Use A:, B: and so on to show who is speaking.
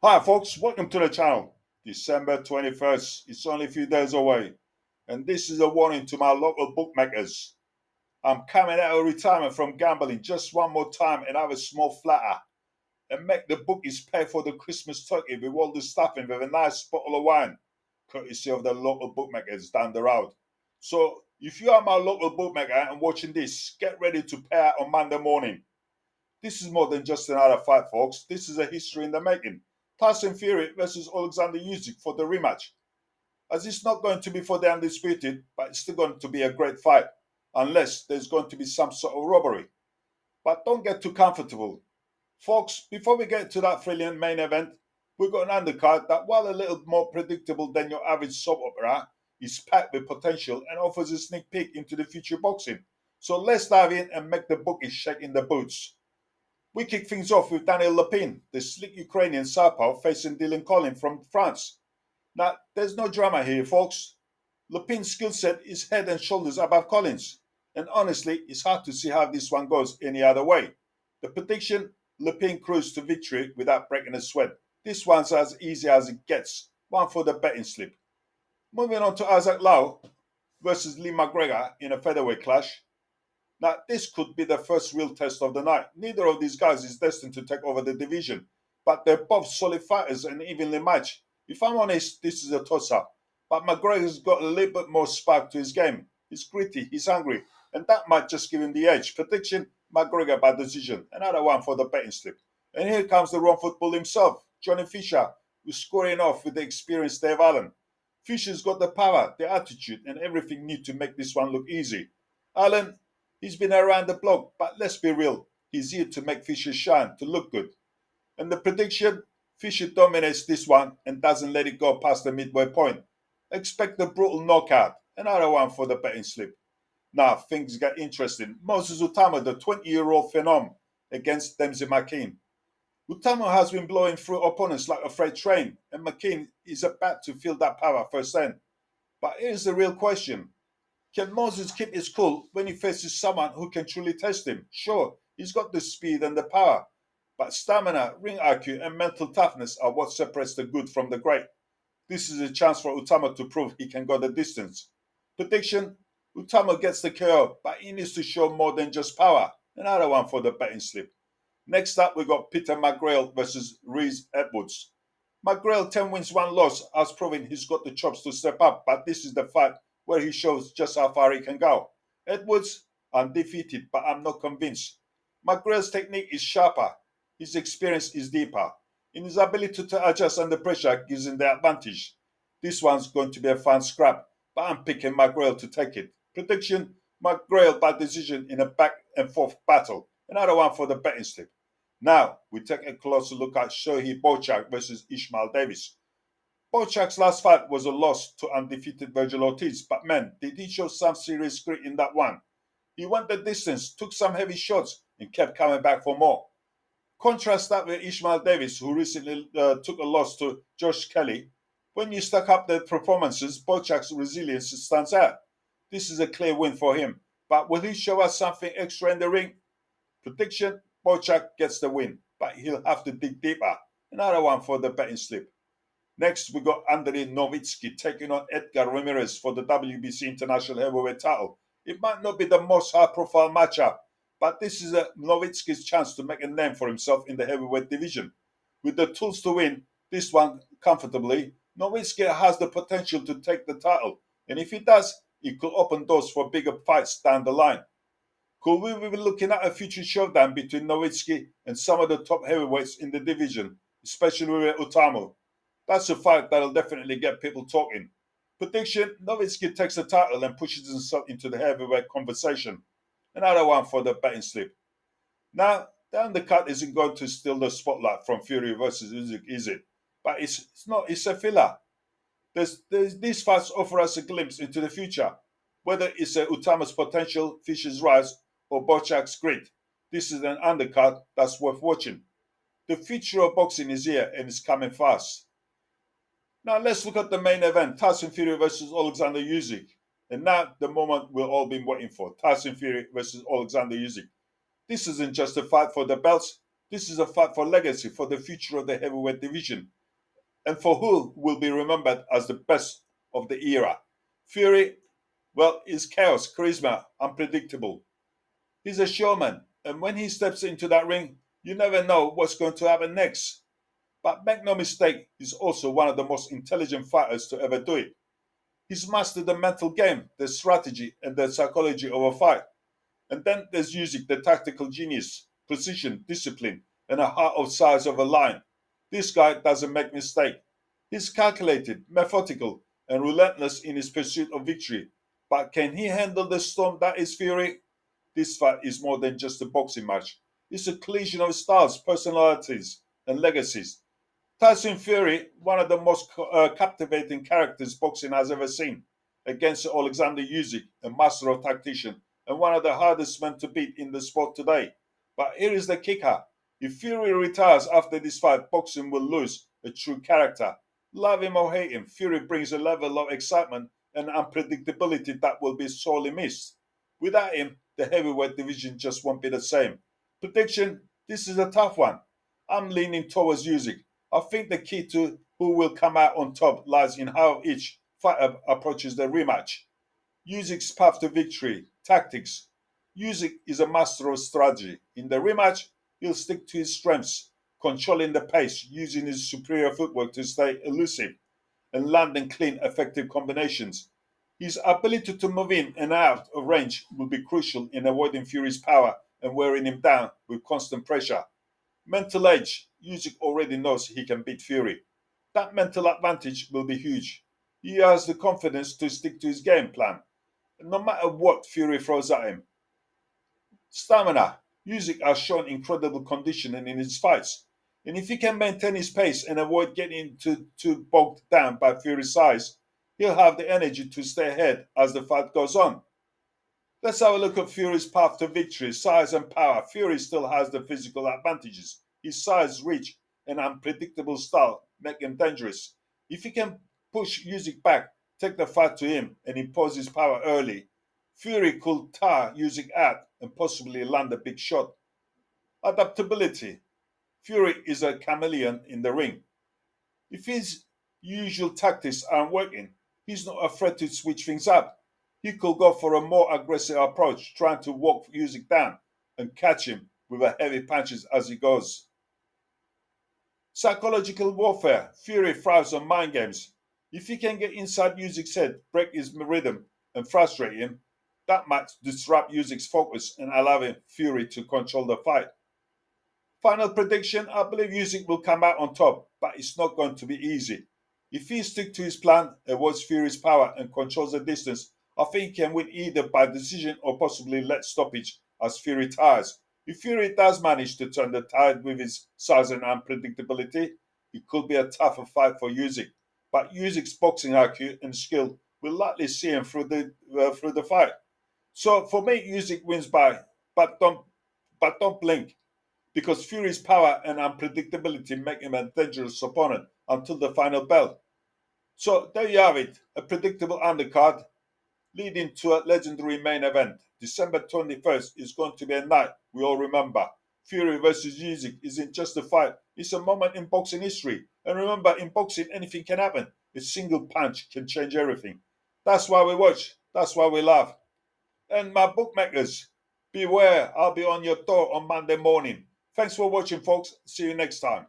A: Hi, folks. Welcome to the channel. December 21st. It's only a few days away. And this is a warning to my local bookmakers. I'm coming out of retirement from gambling just one more time and have a small flatter and make the bookies pay for the Christmas turkey with all the stuffing with a nice bottle of wine, courtesy of the local bookmakers down the road. So, if you are my local bookmaker and watching this, get ready to pay out on Monday morning. This is more than just another fight, folks. This is a history in the making. Tyson Fury versus Oleksandr Usyk for the rematch. As it's not going to be for the undisputed, but it's still going to be a great fight, unless there's going to be some sort of robbery. But don't get too comfortable. Folks, before we get to that thrilling main event, we've got an undercard that, while a little more predictable than your average soap opera, is packed with potential and offers a sneak peek into the future boxing. So let's dive in and make the bookies shake in the boots. We kick things off with Daniel Lepine, the slick Ukrainian southpaw facing Dylan Collin from France. Now, there's no drama here, folks. Lepine's skill set is head and shoulders above Collins, and honestly, it's hard to see how this one goes any other way. The prediction: Lepine cruised to victory without breaking a sweat. This one's as easy as it gets, one for the betting slip. Moving on to Isaac Lau versus Lee McGregor in a featherweight clash. Now, this could be the first real test of the night. Neither of these guys is destined to take over the division, but they're both solid fighters and evenly matched. If I'm honest, this is a toss up. But McGregor's got a little bit more spark to his game. He's gritty, he's hungry, and that might just give him the edge. Prediction: McGregor by decision. Another one for the betting slip. And here comes the raw football himself, Johnny Fisher, who's scoring off with the experienced Dave Allen. Fisher's got the power, the attitude, and everything need to make this one look easy. Allen, he's been around the block, but let's be real. He's here to make Fisher shine, to look good. And the prediction: Fisher dominates this one and doesn't let it go past the midway point. Expect a brutal knockout. Another one for the betting slip. Now things get interesting. Moses Utama, the 20-year-old phenom, against Dempsey McKean. Utama has been blowing through opponents like a freight train, and McKean is about to feel that power firsthand. But here's the real question: can Moses keep his cool when he faces someone who can truly test him? Sure, he's got the speed and the power, but stamina, ring IQ, and mental toughness are what separates the good from the great. This is a chance for Utama to prove he can go the distance. Prediction: Utama gets the KO, but he needs to show more than just power. Another one for the betting slip. Next up, we got Peter McGrail versus Reese Edwards. McGrail, 10 wins, 1 loss, has proven he's got the chops to step up, but this is the fight where he shows just how far he can go. Edwards, undefeated, but I'm not convinced. McGrail's technique is sharper, his experience is deeper, and his ability to adjust under pressure gives him the advantage. This one's going to be a fun scrap, but I'm picking McGrail to take it. Prediction: McGrail by decision in a back and forth battle. Another one for the betting slip. Now, we take a closer look at Shohei Bochak versus Ishmael Davis. Bochak's last fight was a loss to undefeated Virgil Ortiz, but man, did he show some serious grit in that one. He went the distance, took some heavy shots, and kept coming back for more. Contrast that with Ishmael Davis, who recently took a loss to Josh Kelly. When you stack up the performances, Bochak's resilience stands out. This is a clear win for him, but will he show us something extra in the ring? Prediction: Bochak gets the win, but he'll have to dig deeper. Another one for the betting slip. Next, we got Andrei Novitsky taking on Edgar Ramirez for the WBC International Heavyweight title. It might not be the most high-profile matchup, but this is Novitsky's chance to make a name for himself in the heavyweight division. With the tools to win this one comfortably, Novitsky has the potential to take the title, and if he does, it could open doors for bigger fights down the line. Could we be looking at a future showdown between Nowitzki and some of the top heavyweights in the division, especially with Utamo? That's a fight that'll definitely get people talking. Prediction: Nowitzki takes the title and pushes himself into the heavyweight conversation. Another one for the betting slip. Now, the undercut isn't going to steal the spotlight from Fury versus Usyk, is it? But it's not. It's a filler. These fights offer us a glimpse into the future, whether it's Utama's potential, Fisher's rise, or Bochak's grit. This is an undercard that's worth watching. The future of boxing is here and it's coming fast. Now let's look at the main event: Tyson Fury versus Oleksandr Usyk. And now the moment we've all been waiting for: Tyson Fury versus Oleksandr Usyk. This isn't just a fight for the belts. This is a fight for legacy, for the future of the heavyweight division, and for who will be remembered as the best of the era. Fury, well, is chaos, charisma, unpredictable. He's a showman, and when he steps into that ring, you never know what's going to happen next. But make no mistake, he's also one of the most intelligent fighters to ever do it. He's mastered the mental game, the strategy, and the psychology of a fight. And then there's Usyk, the tactical genius, precision, discipline, and a heart of size of a lion. This guy doesn't make mistake. He's calculated, methodical, and relentless in his pursuit of victory. But can he handle the storm that is Fury? This fight is more than just a boxing match. It's a collision of styles, personalities, and legacies. Tyson Fury, one of the most captivating characters boxing has ever seen, against Oleksandr Usyk, a master of tactician and one of the hardest men to beat in the sport today. But here is the kicker. If Fury retires after this fight, boxing will lose a true character. Love him or hate him, Fury brings a level of excitement and unpredictability that will be sorely missed. Without him, the heavyweight division just won't be the same. Prediction: this is a tough one. I'm leaning towards Usyk. I think the key to who will come out on top lies in how each fighter approaches the rematch. Usyk's path to victory, tactics. Usyk is a master of strategy. In the rematch, he'll stick to his strengths, controlling the pace, using his superior footwork to stay elusive, and landing clean, effective combinations. His ability to move in and out of range will be crucial in avoiding Fury's power and wearing him down with constant pressure. Mental edge: Usyk already knows he can beat Fury. That mental advantage will be huge. He has the confidence to stick to his game plan, no matter what Fury throws at him. Stamina: Usyk has shown incredible conditioning in his fights, and if he can maintain his pace and avoid getting too bogged down by Fury's size, he'll have the energy to stay ahead as the fight goes on. Let's have a look at Fury's path to victory, size and power. Fury still has the physical advantages. His size, reach, and unpredictable style make him dangerous. If he can push Usyk back, take the fight to him, and impose his power early, Fury could tire Usyk out and possibly land a big shot. Adaptability: Fury is a chameleon in the ring. If his usual tactics aren't working, he's not afraid to switch things up. He could go for a more aggressive approach, trying to walk Usyk down and catch him with a heavy punches as he goes. Psychological warfare: Fury thrives on mind games. If he can get inside Usyk's head, break his rhythm, and frustrate him, that might disrupt Usyk's focus and allow Fury to control the fight. Final prediction: I believe Usyk will come out on top, but it's not going to be easy. If he sticks to his plan, avoids Fury's power, and controls the distance, I think he can win either by decision or possibly late stoppage as Fury tires. If Fury does manage to turn the tide with his size and unpredictability, it could be a tougher fight for Usyk. But Usyk's boxing IQ and skill will likely see him through the fight. So for me, Usyk wins by, but don't blink, because Fury's power and unpredictability make him a dangerous opponent until the final bell. So there you have it, a predictable undercard leading to a legendary main event. December 21st is going to be a night we all remember. Fury versus Usyk isn't just a fight, it's a moment in boxing history. And remember, in boxing, anything can happen. A single punch can change everything. That's why we watch, that's why we laugh. And my bookmakers, beware, I'll be on your door on Monday morning. Thanks for watching, folks. See you next time.